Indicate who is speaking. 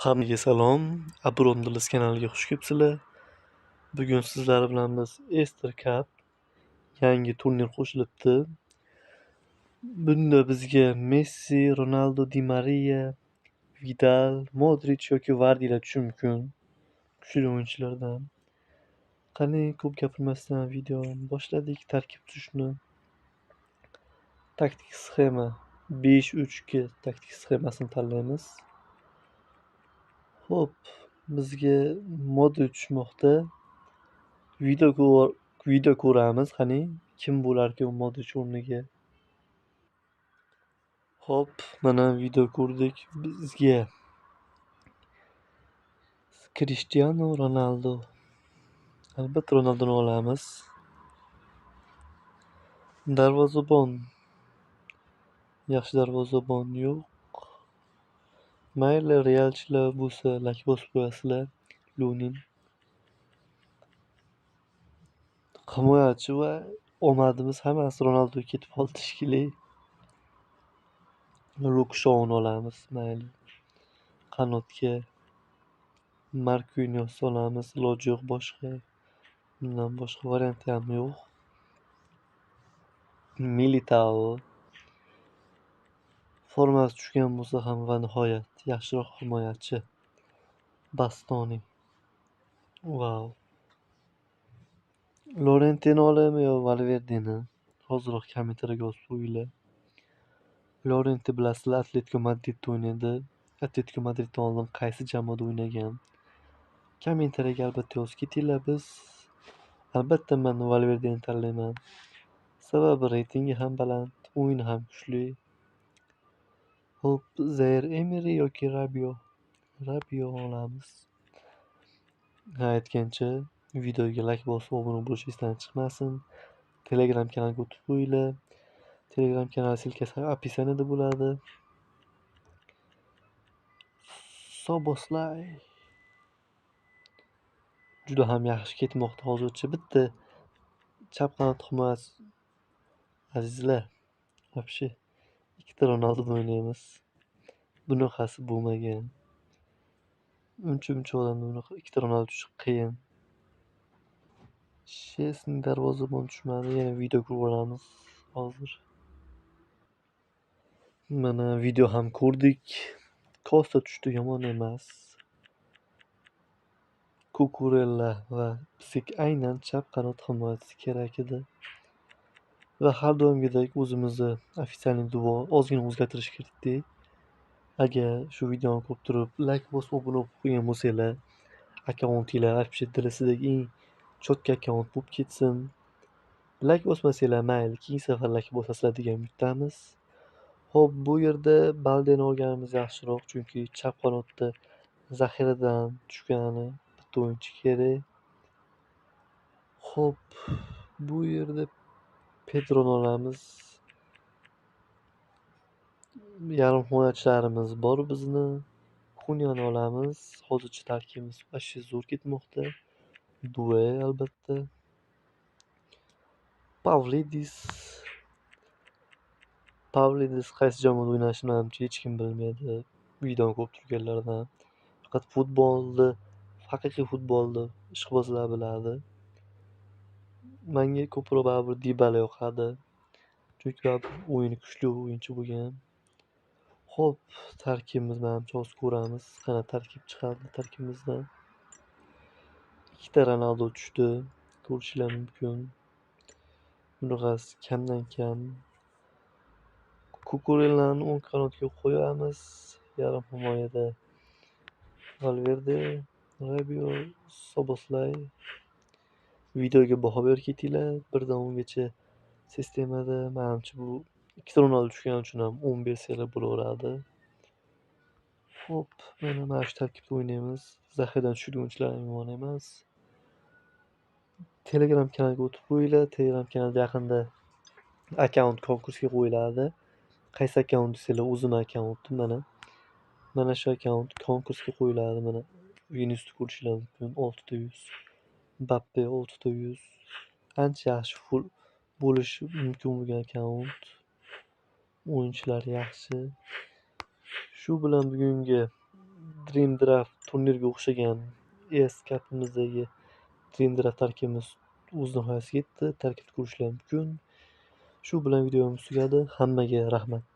Speaker 1: Hammaga salom. Abrondilis kanaliga xush kelibsizlar. Bugun sizlar bilan biz Easter Cup yangi turnir qo'shilibdi. Bunda bizga Messi, Ronaldo, Di Maria, Vidal, Modric yoki Vardilar tushishi mumkin. Kuchli o'yinchilardan. Qani ko'p gapirmasdan videoni boshladik. Tarkib tuzishni. Taktik sxema 5-3-2 taktik sxemasini tanlaymiz. Xo'p, bizga Modric tushmoqda. Video ko'ramiz. Qani kim bo'larkan Modric o'rniga? Xo'p, mana video ko'rdik. Bizga Cristiano Ronaldo. Albatta Ronaldoni olamiz. Darvozabon. Yaxshi darvozabon yo'q. Mayli Realchilar bo'lsa, lakbos qo'yasizlar. Lunin. Himoyachi va omadimiz hammasi Ronaldoga ketib qoldi shekilli. Luke Shaw'ni olamiz. Mayli. Qanotga Marquinhos olamiz. Iloji yo'q boshqa. Bundan boshqa varianti ham yo'q. Militao. Formasi tushgan bo'lsa ham va nihoyat yaxshiroq himoyachi. Bastoni. Wow. Lorentini olaymi yo Valverdeni? Hozirroq kommentariyga yozib qo'yinglar. Lorente bilasizlar, Atletico Madridda o'ynadi. Atletico Madriddan oldin qaysi jamoada o'ynagan? Kommentariyaga albatta yozib ketinglar. Biz albatta men Valverdeni tanlayman. Sababi reytingi ham baland, o'yini ham kuchli. Hop, Zaire Emery yoki Rabio? Rabio olamiz. Aytgancha videoga like bosib obuna bo'lish esdan chiqmasin. Telegram kanaliga o'tib qo'yinglar. Telegram kanal silkasi описаниеda bo'ladi. Soboslay. Juda ham yaxshi ketmoqda hozircha. Bitta chap qanot himoyasi azizlar. Вообще ikkita Ronaldodan o'ynaymiz. Bunaqasi bo'lmagan. Uncha odamda bunaqa ikkita Ronaldo tushib qiyin. Shesni darvozabon tushmadi. Yana video ko'ramiz hozir. Mana video ham ko'rdik. Costa tushdi, yomon emas. Kukurella va bizga aynan chap qanot himoyachisi kerak edi. Va har doimgidek o'zimizni ofitsialniy duo ozgina o'zgartirish kerakdi. Agar shu videoni ko'rib turib like bosib obuna bo'lib qo'ygan bo'lsanglar, akkauntinglar вообще dilisidagi eng cho'tka akkaunt bo'lib ketsin. Like bosmasanglar mayli, keyingi safar like bosasizlar degan umiddamiz. Xo'p, bu yerda Baldeni olganimiz yaxshiroq, chunki chap qanotda zaxiradan tushgani bitta o'yinchi kerak. Xo'p, bu yerda Pedroni olamiz. Yarim himoyachilarimiz bor bizni. Kunyani olamiz. Hozircha tarkibimiz ashyo zo'r ketmoqda. Due albatta. Pavlidis qaysi jamoada o'ynashini menimcha hech kim bilmaydi. Videoni ko'rib turganlardan. Faqat haqiqiy futbolni ishqibozlar biladi. Menga ko'proq baribir Dybala yoqadi. Chunki o'yini kuchli o'yinchi bo'lgan. Xo'p, tarkibimiz menimcha hozir ko'ramiz. Qana tarkib chiqadi tarkibimizdan. Ikkita Ronaldo tushdi. Ko'rishingiz mumkin. Bunaqasi kamdan kam. Kukurellani o'ng qanotga qo'yamiz. Yarim himoyada Valverde, Rabio, Soboslay. Videoga baho berib ketinglar. 1dan 10gacha sistemada menimcha bu ikkita Ronaldo tushgani uchun ham 10 bersanglar bo'laveradi. Xo'p, mana shu tarkibda o'ynaymiz. Zaxiradan tushgan o'yinchilar yomon emas. Telegram kanaliga o'tib qo'yinglar. Telegram kanalida yaqinda akkaunt konkursga qo'yiladi. Qaysi akkaunt desanglar, o'zimning akkauntim mana. Mana shu akkaunt konkursga qo'yiladi. Mana Viniciusni ko'rishingiz mumkin. 600. Mbappe 600. Ancha yaxshi bo'lishi mumkin bo'lgan akkaunt. O'yinchilar yaxshi. Shu bilan bugungi Dream Draft turniriga o'xshagan kapimizdagi Dream Draft tarkibimiz o'z nihoyasiga yetdi. Tarkibni ko'rishlari mumkin. Shu bilan videomiz tugadi. Hammaga rahmat.